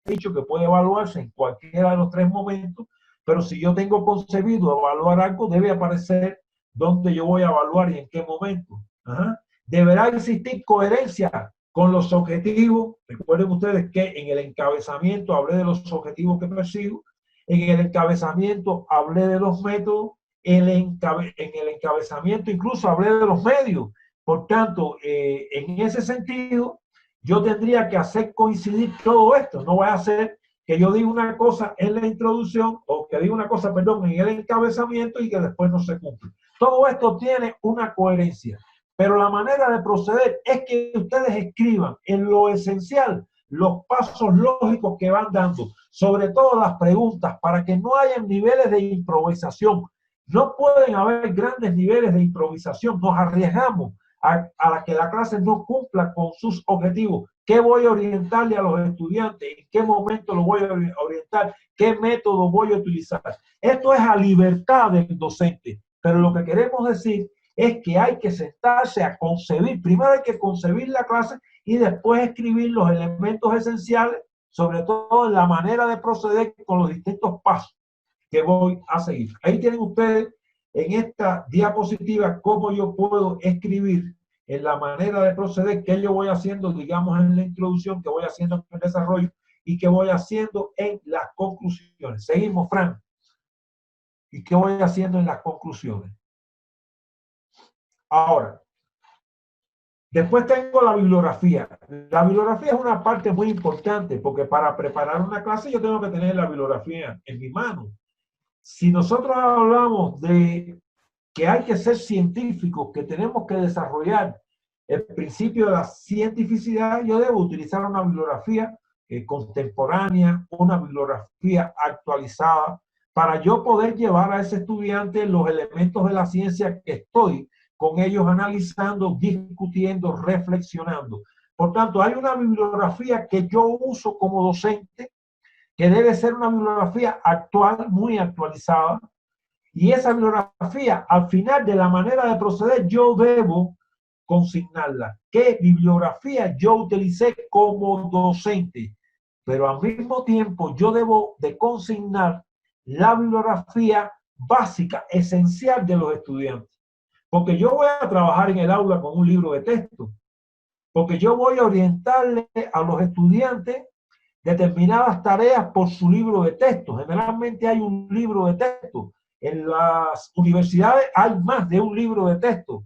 dicho que puede evaluarse en cualquiera de los tres momentos, pero si yo tengo concebido evaluar algo, debe aparecer dónde yo voy a evaluar y en qué momento. Ajá. Deberá existir coherencia con los objetivos. Recuerden ustedes que en el encabezamiento hablé de los objetivos que persigo, en el encabezamiento hablé de los métodos, en el encabezamiento incluso hablé de los medios. Por tanto, en ese sentido, yo tendría que hacer coincidir todo esto. No voy a hacer que yo diga una cosa en la introducción o que diga una cosa, perdón, en el encabezamiento y que después no se cumple. Todo esto tiene una coherencia, pero la manera de proceder es que ustedes escriban en lo esencial los pasos lógicos que van dando, sobre todo las preguntas, para que no haya niveles de improvisación. No pueden haber grandes niveles de improvisación, nos arriesgamos a que la clase no cumpla con sus objetivos. ¿Qué voy a orientarle a los estudiantes? ¿En qué momento lo voy a orientar? ¿Qué método voy a utilizar? Esto es a libertad del docente, pero lo que queremos decir es que hay que sentarse a concebir. Primero hay que concebir la clase y después escribir los elementos esenciales, sobre todo en la manera de proceder con los distintos pasos que voy a seguir. Ahí tienen ustedes en esta diapositiva cómo yo puedo escribir en la manera de proceder, qué yo voy haciendo, digamos, en la introducción, qué voy haciendo en el desarrollo y qué voy haciendo en las conclusiones. Seguimos, Fran. ¿Y qué voy haciendo en las conclusiones? Ahora, después tengo la bibliografía. La bibliografía es una parte muy importante porque para preparar una clase yo tengo que tener la bibliografía en mi mano. Si nosotros hablamos de que hay que ser científicos, que tenemos que desarrollar el principio de la cientificidad, yo debo utilizar una bibliografía contemporánea, una bibliografía actualizada, para yo poder llevar a ese estudiante los elementos de la ciencia que estoy con ellos analizando, discutiendo, reflexionando. Por tanto, hay una bibliografía que yo uso como docente, que debe ser una bibliografía actual, muy actualizada, y esa bibliografía, al final de la manera de proceder, yo debo consignarla. ¿Qué bibliografía yo utilicé como docente? Pero al mismo tiempo yo debo de consignar la bibliografía básica, esencial de los estudiantes. Porque yo voy a trabajar en el aula con un libro de texto. Porque yo voy a orientarle a los estudiantes determinadas tareas por su libro de texto. Generalmente hay un libro de texto. En las universidades hay más de un libro de texto,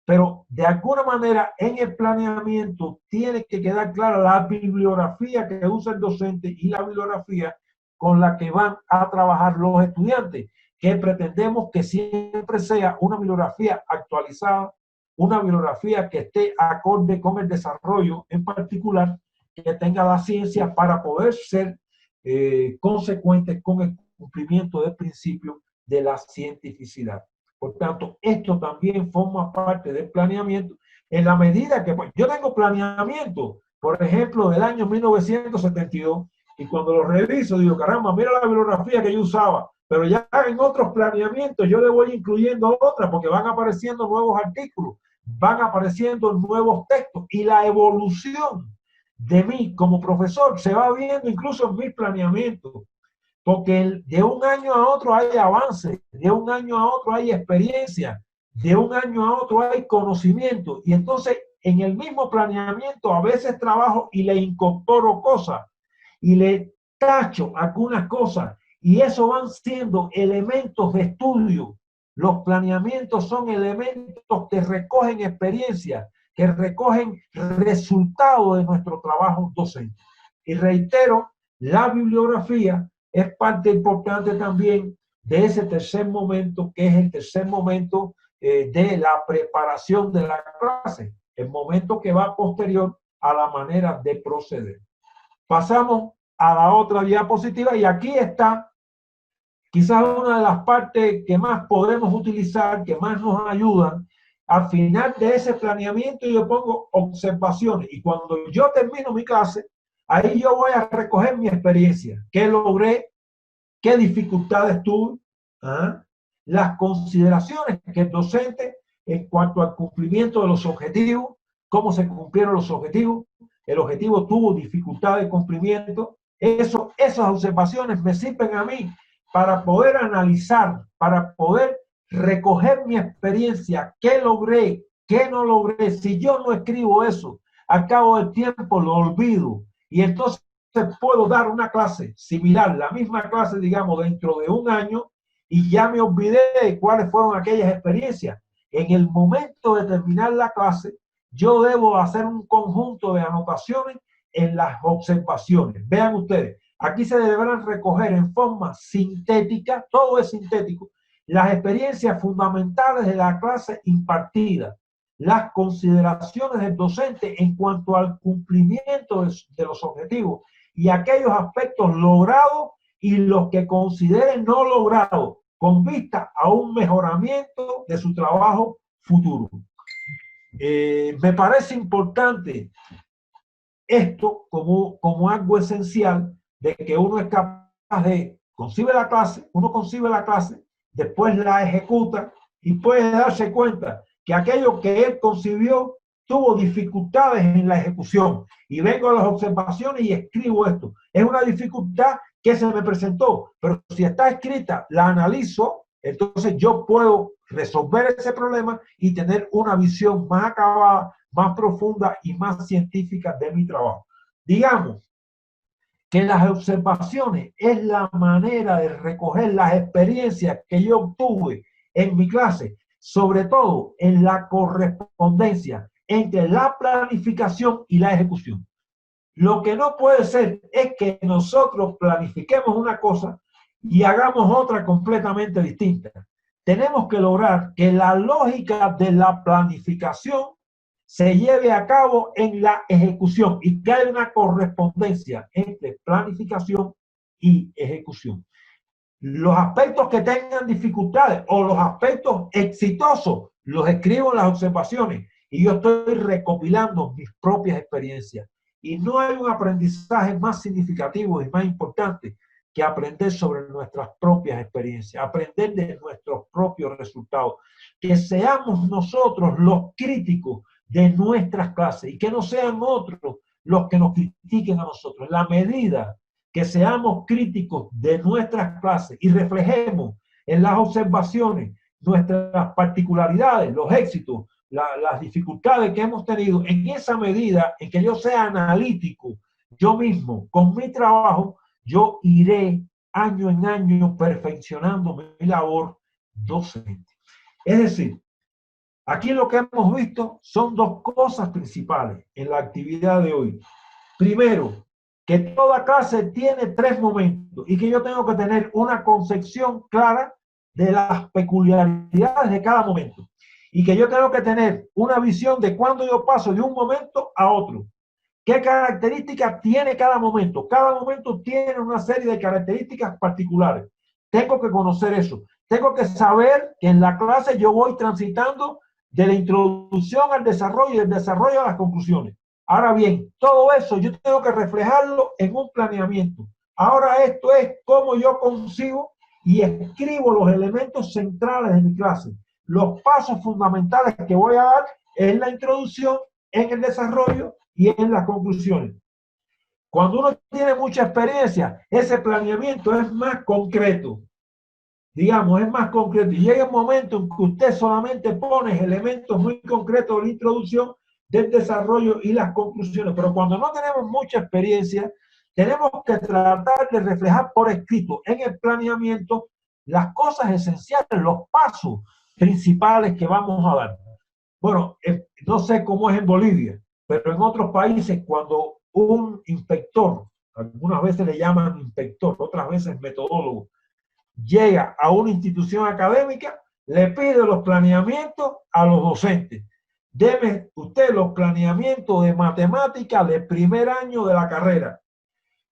pero de alguna manera en el planeamiento tiene que quedar clara la bibliografía que usa el docente y la bibliografía con la que van a trabajar los estudiantes, que pretendemos que siempre sea una bibliografía actualizada, una bibliografía que esté acorde con el desarrollo en particular, que tenga la ciencia para poder ser consecuentes con el cumplimiento del principio de la cientificidad. Por tanto, esto también forma parte del planeamiento en la medida que pues, yo tengo planeamiento, por ejemplo, del año 1972, y cuando lo reviso digo, caramba, mira la bibliografía que yo usaba, pero ya en otros planeamientos yo le voy incluyendo otras porque van apareciendo nuevos artículos, van apareciendo nuevos textos y la evolución de mí como profesor se va viendo incluso en mis planeamientos. Porque de un año a otro hay avance, de un año a otro hay experiencia, de un año a otro hay conocimiento. Y entonces en el mismo planeamiento a veces trabajo y le incorporo cosas y le tacho algunas cosas. Y eso van siendo elementos de estudio. Los planeamientos son elementos que recogen experiencia, que recogen resultados de nuestro trabajo docente. Y reitero, la bibliografía es parte importante también de ese tercer momento, que es el tercer momento de la preparación de la clase, el momento que va posterior a la manera de proceder. Pasamos a la otra diapositiva y aquí está quizás una de las partes que más podemos utilizar, que más nos ayudan. Al final de ese planeamiento yo pongo observaciones y cuando yo termino mi clase, ahí yo voy a recoger mi experiencia, qué logré, qué dificultades tuve, las consideraciones que el docente en cuanto al cumplimiento de los objetivos, cómo se cumplieron los objetivos, el objetivo tuvo dificultad de cumplimiento, Esas observaciones me sirven a mí para poder analizar, para poder recoger mi experiencia, qué logré, qué no logré. Si yo no escribo eso, al cabo del tiempo lo olvido y entonces puedo dar una clase similar, la misma clase, digamos, dentro de un año y ya me olvidé de cuáles fueron aquellas experiencias. En el momento de terminar la clase, yo debo hacer un conjunto de anotaciones en las observaciones. Vean ustedes, aquí se deberán recoger en forma sintética, todo es sintético, las experiencias fundamentales de la clase impartida, las consideraciones del docente en cuanto al cumplimiento de los objetivos y aquellos aspectos logrados y los que consideren no logrados con vista a un mejoramiento de su trabajo futuro. Me parece importante esto como algo esencial de que uno es capaz de uno concibe la clase, después la ejecuta y puede darse cuenta que aquello que él concibió tuvo dificultades en la ejecución. Y vengo a las observaciones y escribo esto. Es una dificultad que se me presentó, pero si está escrita, la analizo, entonces yo puedo resolver ese problema y tener una visión más acabada, más profunda y más científica de mi trabajo. Digamos que las observaciones es la manera de recoger las experiencias que yo obtuve en mi clase, sobre todo en la correspondencia entre la planificación y la ejecución. Lo que no puede ser es que nosotros planifiquemos una cosa y hagamos otra completamente distinta. Tenemos que lograr que la lógica de la planificación se lleve a cabo en la ejecución y que haya una correspondencia entre planificación y ejecución. Los aspectos que tengan dificultades o los aspectos exitosos los escribo en las observaciones y yo estoy recopilando mis propias experiencias. Y no hay un aprendizaje más significativo y más importante que aprender sobre nuestras propias experiencias, aprender de nuestros propios resultados, que seamos nosotros los críticos de nuestras clases y que no sean otros los que nos critiquen a nosotros. La medida que seamos críticos de nuestras clases y reflejemos en las observaciones nuestras particularidades, los éxitos, las dificultades que hemos tenido, en esa medida en que yo sea analítico, yo mismo, con mi trabajo, yo iré año en año perfeccionando mi labor docente. Es decir, aquí lo que hemos visto son dos cosas principales en la actividad de hoy. Primero, que toda clase tiene tres momentos y que yo tengo que tener una concepción clara de las peculiaridades de cada momento y que yo tengo que tener una visión de cuándo yo paso de un momento a otro. ¿Qué características tiene cada momento? Cada momento tiene una serie de características particulares. Tengo que conocer eso. Tengo que saber que en la clase yo voy transitando de la introducción al desarrollo y del desarrollo a las conclusiones. Ahora bien, todo eso yo tengo que reflejarlo en un planeamiento. Ahora esto es cómo yo concibo y escribo los elementos centrales de mi clase. Los pasos fundamentales que voy a dar en la introducción, en el desarrollo y en las conclusiones. Cuando uno tiene mucha experiencia, ese planeamiento es más concreto. Digamos, es más concreto. Y llega un momento en que usted solamente pone elementos muy concretos de la introducción, del desarrollo y las conclusiones. Pero cuando no tenemos mucha experiencia, tenemos que tratar de reflejar por escrito en el planeamiento las cosas esenciales, los pasos principales que vamos a dar. Bueno, no sé cómo es en Bolivia, pero en otros países cuando un inspector, algunas veces le llaman inspector, otras veces metodólogo, llega a una institución académica, le pide los planeamientos a los docentes. Deme usted los planeamientos de matemáticas del primer año de la carrera.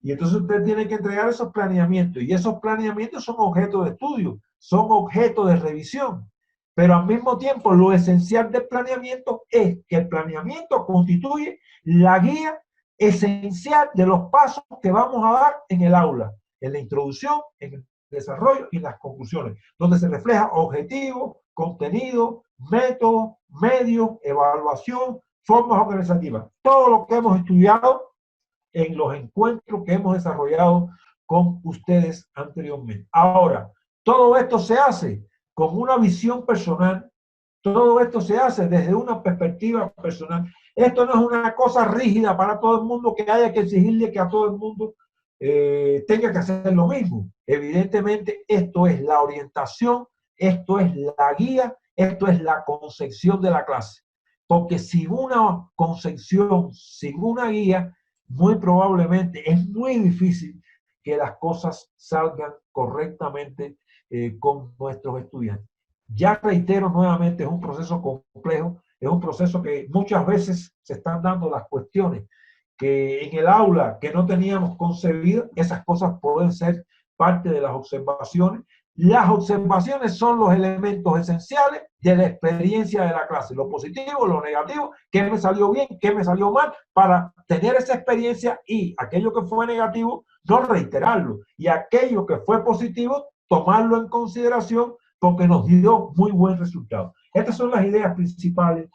Y entonces usted tiene que entregar esos planeamientos. Y esos planeamientos son objeto de estudio, son objeto de revisión. Pero al mismo tiempo, lo esencial del planeamiento es que el planeamiento constituye la guía esencial de los pasos que vamos a dar en el aula, en la introducción, en el desarrollo y en las conclusiones, donde se refleja objetivo, contenido, método, medio, evaluación, formas organizativas. Todo lo que hemos estudiado en los encuentros que hemos desarrollado con ustedes anteriormente. Ahora, todo esto se hace con una visión personal, todo esto se hace desde una perspectiva personal. Esto no es una cosa rígida para todo el mundo, que haya que exigirle que a todo el mundo tenga que hacer lo mismo. Evidentemente, esto es la orientación, esto es la guía, esto es la concepción de la clase. Porque sin una concepción, sin una guía, muy probablemente es muy difícil que las cosas salgan correctamente con nuestros estudiantes. Ya reitero nuevamente, es un proceso complejo, es un proceso que muchas veces se están dando las cuestiones que en el aula que no teníamos concebido, esas cosas pueden ser parte de las observaciones. Las observaciones son los elementos esenciales de la experiencia de la clase, lo positivo, lo negativo, qué me salió bien, qué me salió mal, para tener esa experiencia y aquello que fue negativo, no reiterarlo, y aquello que fue positivo, tomarlo en consideración porque nos dio muy buen resultado. Estas son las ideas principales